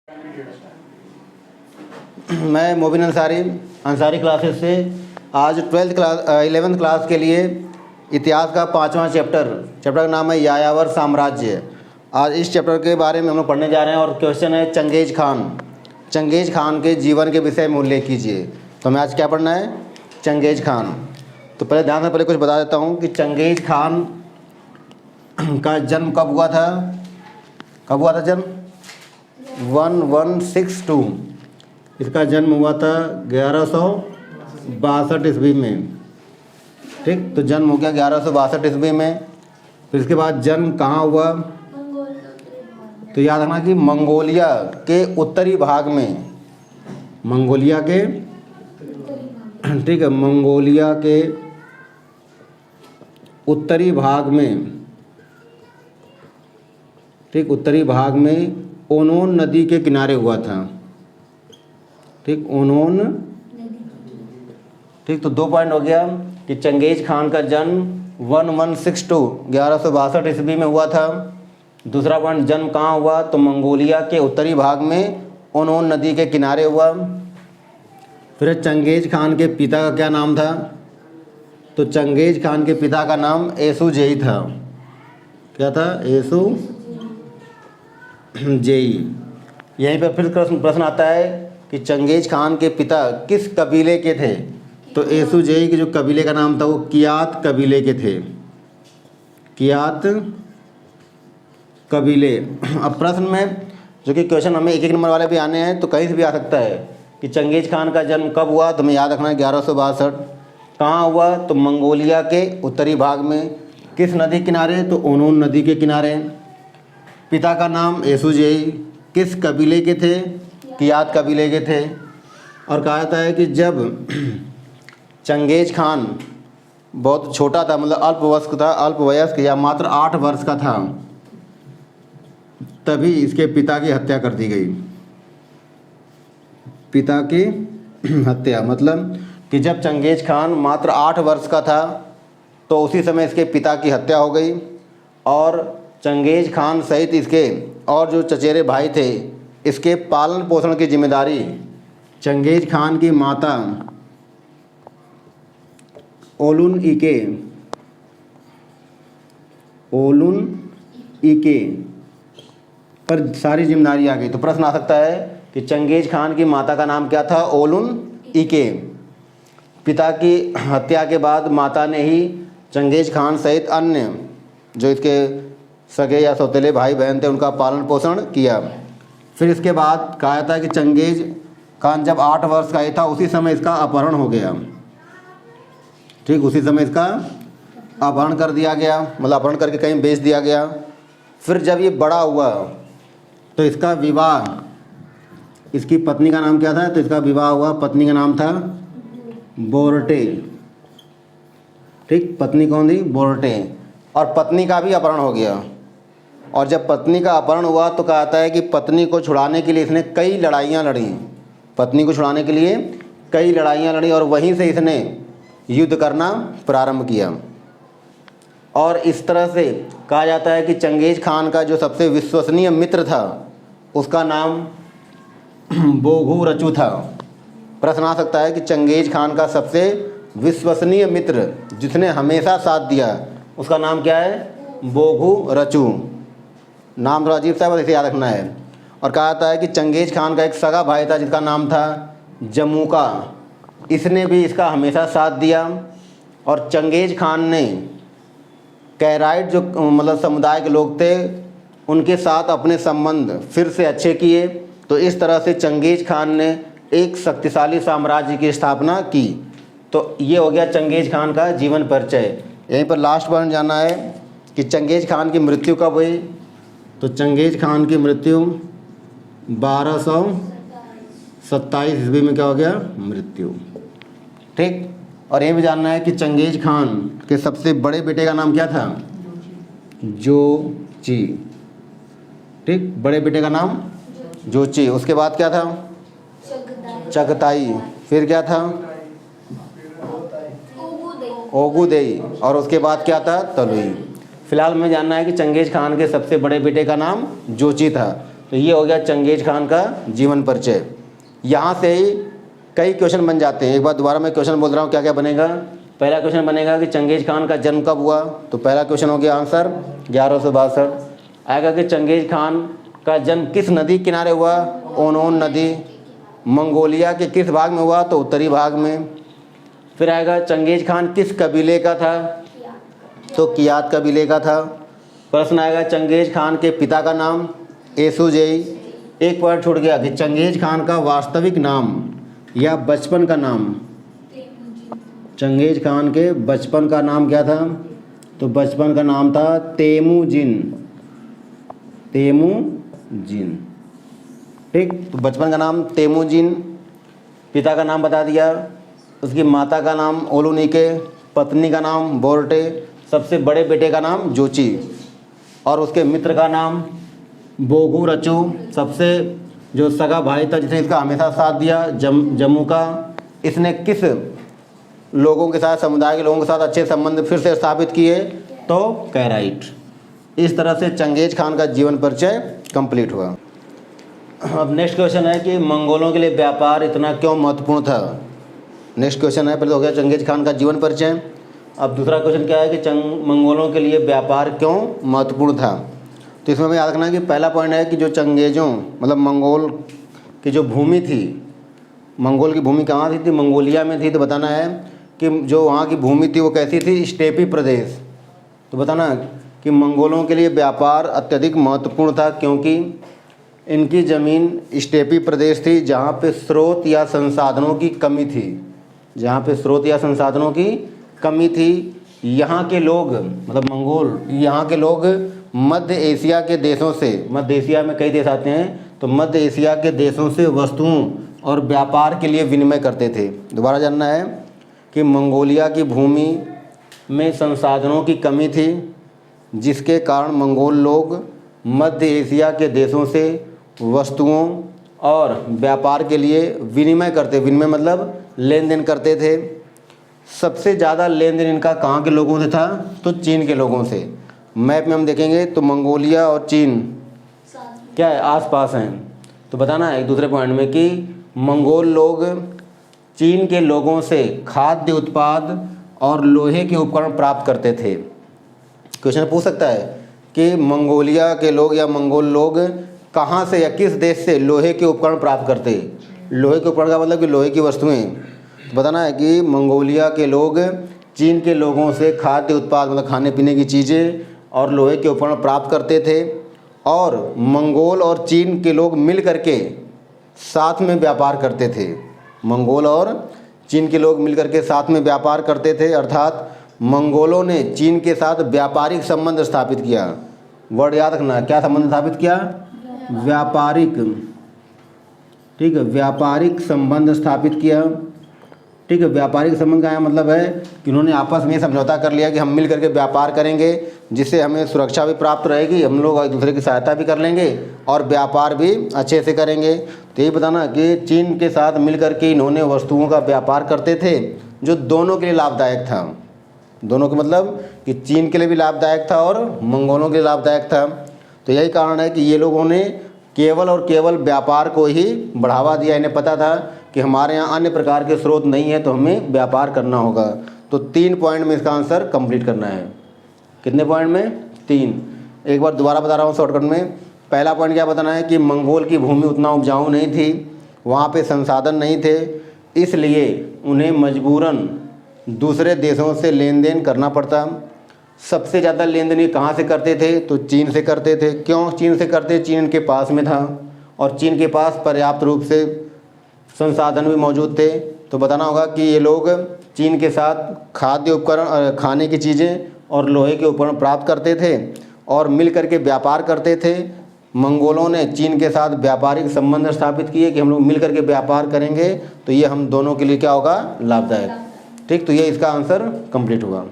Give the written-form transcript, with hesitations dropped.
मैं मोबिन अंसारी क्लासेस से आज 11th क्लास के लिए इतिहास का 5वां चैप्टर का नाम है यायावर साम्राज्य। आज इस चैप्टर के बारे में हम लोग पढ़ने जा रहे हैं और क्वेश्चन है चंगेज खान के जीवन के विषय में उल्लेख कीजिए। तो हमें आज क्या पढ़ना है? Genghis Khan. तो पहले ध्यान से पहले कुछ बता देता हूँ कि चंगेज खान का जन्म कब हुआ था? जन्म 1162। इसका जन्म हुआ था 1162 ईस्वी में। ठीक, तो जन्म हो गया 1162 ईस्वी में। फिर इसके बाद जन्म कहाँ हुआ? तो याद रखना कि मंगोलिया के उत्तरी भाग में, मंगोलिया के उत्तरी भाग में ओनोन नदी के किनारे हुआ था। ठीक, ओनोन। ठीक, तो 2 पॉइंट हो गया कि चंगेज खान का जन्म 1162 ईस्वी में हुआ था। दूसरा पॉइंट, जन्म कहाँ हुआ? तो मंगोलिया के उत्तरी भाग में ओनोन नदी के किनारे हुआ। फिर चंगेज खान के पिता का क्या नाम था? तो चंगेज खान के पिता का नाम येसुजेई था। क्या था? येसुजेई। यहीं पर फिर प्रश्न आता है कि चंगेज खान के पिता किस कबीले के थे? तो येसुजेई के जो कबीले का नाम था वो कियात कबीले के थे। कियात कबीले। अब प्रश्न में जो कि क्वेश्चन हमें 1-1 नंबर वाले भी आने हैं, तो कहीं से भी आ सकता है कि चंगेज खान का जन्म कब हुआ? तो हमें याद रखना है 1162। कहाँ हुआ? तो मंगोलिया के उत्तरी भाग में। किस नदी किनारे? तो ओनोन नदी के किनारे। पिता का नाम येसुजेई। किस कबीले के थे? कियात कबीले के थे। और कहा जाता है कि जब चंगेज खान बहुत छोटा था, मतलब अल्पवयस्क या मात्र 8 वर्ष का था, तभी इसके पिता की हत्या कर दी गई। पिता की हत्या मतलब कि जब चंगेज खान मात्र 8 वर्ष का था तो उसी समय इसके पिता की हत्या हो गई। और चंगेज खान सहित इसके और जो चचेरे भाई थे, इसके पालन पोषण की जिम्मेदारी चंगेज खान की माता ओलुन ईके पर सारी जिम्मेदारी आ गई। तो प्रश्न आ सकता है कि चंगेज खान की माता का नाम क्या था? ओलुन ईके। पिता की हत्या के बाद माता ने ही चंगेज खान सहित अन्य जो इसके सगे या सौतेले भाई बहन थे उनका पालन पोषण किया। फिर इसके बाद कहा जाता है कि चंगेज खान जब 8 वर्ष का ही था उसी समय इसका अपहरण हो गया। ठीक, उसी समय इसका अपहरण कर दिया गया, मतलब अपहरण करके कहीं बेच दिया गया। फिर जब ये बड़ा हुआ तो इसका विवाह, इसकी पत्नी का नाम क्या था? तो इसका विवाह हुआ, पत्नी का नाम था बोरटे। ठीक, पत्नी कौन थी? बोरटे। और पत्नी का भी अपहरण हो गया। और जब पत्नी का अपहरण हुआ तो कहा जाता है कि पत्नी को छुड़ाने के लिए इसने कई लड़ाइयाँ लड़ी। पत्नी को छुड़ाने के लिए कई लड़ाइयाँ लड़ी और वहीं से इसने युद्ध करना प्रारंभ किया। और इस तरह से कहा जाता है कि चंगेज खान का जो सबसे विश्वसनीय मित्र था उसका नाम बोघू रचू था। प्रश्न आ सकता है कि चंगेज खान का सबसे विश्वसनीय मित्र जिसने हमेशा साथ दिया उसका नाम क्या है? बोघू रचू। नाम थोड़ा अजीब सा है, बस इसे याद रखना है। और कहा जाता है कि चंगेज खान का एक सगा भाई था जिसका नाम था जमुका। इसने भी इसका हमेशा साथ दिया। और चंगेज खान ने कैराइट जो मतलब समुदाय के लोग थे उनके साथ अपने संबंध फिर से अच्छे किए। तो इस तरह से चंगेज खान ने एक शक्तिशाली साम्राज्य की स्थापना की। तो ये हो गया चंगेज खान का जीवन परिचय। यहीं पर लास्ट पॉइंट जानना है कि चंगेज खान की मृत्यु कब हुई? तो चंगेज खान की मृत्यु 1227 ईस्वी में क्या हो गया? मृत्यु। ठीक, और ये भी जानना है कि चंगेज खान के सबसे बड़े बेटे का नाम क्या था? जोची। ठीक, बड़े बेटे का नाम जोची। उसके बाद क्या था? चगताई। फिर क्या था? ओगुदेई। और उसके बाद क्या था? तलुई। फिलहाल में जानना है कि चंगेज खान के सबसे बड़े बेटे का नाम जोची था। तो ये हो गया चंगेज खान का जीवन परिचय। यहाँ से ही कई क्वेश्चन बन जाते हैं। एक बार दोबारा मैं क्वेश्चन बोल रहा हूँ क्या क्या बनेगा। पहला क्वेश्चन बनेगा कि चंगेज खान का जन्म कब हुआ, तो पहला क्वेश्चन हो गया आंसर 1162। आएगा कि चंगेज खान का जन्म किस नदी किनारे हुआ, ओनोन नदी। मंगोलिया के किस भाग में हुआ, तो उत्तरी भाग में। फिर आएगा चंगेज खान किस कबीले का था, तो कियात कबीले का था। प्रश्न आएगा चंगेज खान के पिता का नाम, एसुजेई। एक पॉइंट छूट गया कि चंगेज खान का वास्तविक नाम या बचपन का नाम, चंगेज खान के बचपन का नाम क्या था, तो बचपन का नाम था तेमुजिन। तेमुजिन, ठीक। तो बचपन का नाम तेमुजिन, पिता का नाम बता दिया। उसकी माता का नाम ओलुनिके, पत्नी का नाम बोर्टे, सबसे बड़े बेटे का नाम जोची और उसके मित्र का नाम बोगुरचू। सबसे जो सगा भाई था जिसने इसका हमेशा साथ दिया जम्मू का। इसने किस लोगों के साथ, समुदाय के लोगों के साथ अच्छे संबंध फिर से स्थापित किए, तो कैराइट। इस तरह से चंगेज खान का जीवन परिचय कंप्लीट हुआ। अब नेक्स्ट क्वेश्चन है कि मंगोलों के लिए व्यापार इतना क्यों महत्वपूर्ण था। नेक्स्ट क्वेश्चन है, पहले तो हो गया चंगेज खान का जीवन परिचय। अब दूसरा क्वेश्चन क्या है कि मंगोलों के लिए व्यापार क्यों महत्वपूर्ण था। तो इसमें हमें याद रखना है कि पहला पॉइंट है कि जो चंगेजों मतलब मंगोल की जो भूमि थी, मंगोल की भूमि कहाँ थी, मंगोलिया में थी। तो बताना है कि जो वहाँ की भूमि थी वो कैसी थी, स्टेपी प्रदेश। तो बताना कि मंगोलों के लिए व्यापार अत्यधिक महत्वपूर्ण था क्योंकि इनकी ज़मीन स्टेपी प्रदेश थी जहाँ पे स्रोत या संसाधनों की कमी थी, जहाँ पे स्रोत या संसाधनों की कमी थी। यहाँ के लोग मतलब मंगोल, यहाँ के लोग मध्य एशिया के देशों से, मध्य एशिया में कई देश आते हैं, तो मध्य एशिया के देशों से वस्तुओं और व्यापार के लिए विनिमय करते थे। दोबारा जानना है कि मंगोलिया की भूमि में संसाधनों की कमी थी जिसके कारण मंगोल लोग मध्य एशिया के देशों से वस्तुओं और व्यापार के लिए विनिमय करते, विनिमय मतलब लेन देन करते थे। सबसे ज़्यादा लेन देन इनका कहाँ के लोगों से था, तो चीन के लोगों से। मैप में हम देखेंगे तो मंगोलिया और चीन क्या है, आसपास हैं। तो बताना है एक दूसरे पॉइंट में कि मंगोल लोग चीन के लोगों से खाद्य उत्पाद और लोहे के उपकरण प्राप्त करते थे। क्वेश्चन पूछ सकता है कि मंगोलिया के लोग या मंगोल लोग कहाँ से या किस देश से लोहे के उपकरण प्राप्त करते। लोहे के उपकरण का मतलब कि लोहे की वस्तुएं। तो बताना है कि मंगोलिया के लोग चीन के लोगों से खाद्य उत्पाद मतलब खाने पीने की चीज़ें और लोहे के उपकरण प्राप्त करते थे और मंगोल और चीन के लोग मिल करके साथ में व्यापार करते थे। मंगोल और चीन के लोग मिल करके साथ में व्यापार करते थे, अर्थात मंगोलों ने चीन के साथ व्यापारिक संबंध स्थापित किया। वर्ड याद रखना, क्या संबंध स्थापित किया, व्यापारिक, ठीक है, व्यापारिक संबंध स्थापित किया। ठीक है, व्यापारिक संबंध का मतलब है कि उन्होंने आपस में समझौता कर लिया कि हम मिल करके व्यापार करेंगे जिससे हमें सुरक्षा भी प्राप्त रहेगी, हम लोग एक दूसरे की सहायता भी कर लेंगे और व्यापार भी अच्छे से करेंगे। तो यही बताना कि चीन के साथ मिल करके इन्होंने वस्तुओं का व्यापार करते थे जो दोनों के लिए लाभदायक था। दोनों के मतलब कि चीन के लिए भी लाभदायक था और मंगोलों के लिए लाभदायक था। तो यही कारण है कि ये लोगों ने केवल और केवल व्यापार को ही बढ़ावा दिया। इन्हें पता था कि हमारे यहाँ अन्य प्रकार के स्रोत नहीं है तो हमें व्यापार करना होगा। तो 3 पॉइंट में इसका आंसर कंप्लीट करना है। कितने पॉइंट में, 3। एक बार दोबारा बता रहा हूँ शॉर्टकट में। पहला पॉइंट क्या बताना है कि मंगोल की भूमि उतना उपजाऊ नहीं थी, वहाँ पे संसाधन नहीं थे, इसलिए उन्हें मजबूरन दूसरे देशों से लेन देन करना पड़ता। सबसे ज़्यादा लेन देन कहाँ से करते थे, तो चीन से करते थे। क्यों चीन से करते, चीन के पास में था और चीन के पास पर्याप्त रूप से संसाधन भी मौजूद थे। तो बताना होगा कि ये लोग चीन के साथ खाद्य उपकरण, खाने की चीज़ें और लोहे के उपकरण प्राप्त करते थे और मिल करके व्यापार करते थे। मंगोलों ने चीन के साथ व्यापारिक संबंध स्थापित किए कि हम लोग मिल करके व्यापार करेंगे तो ये हम दोनों के लिए क्या होगा, लाभदायक। ठीक, तो ये इसका आंसर कंप्लीट हुआ।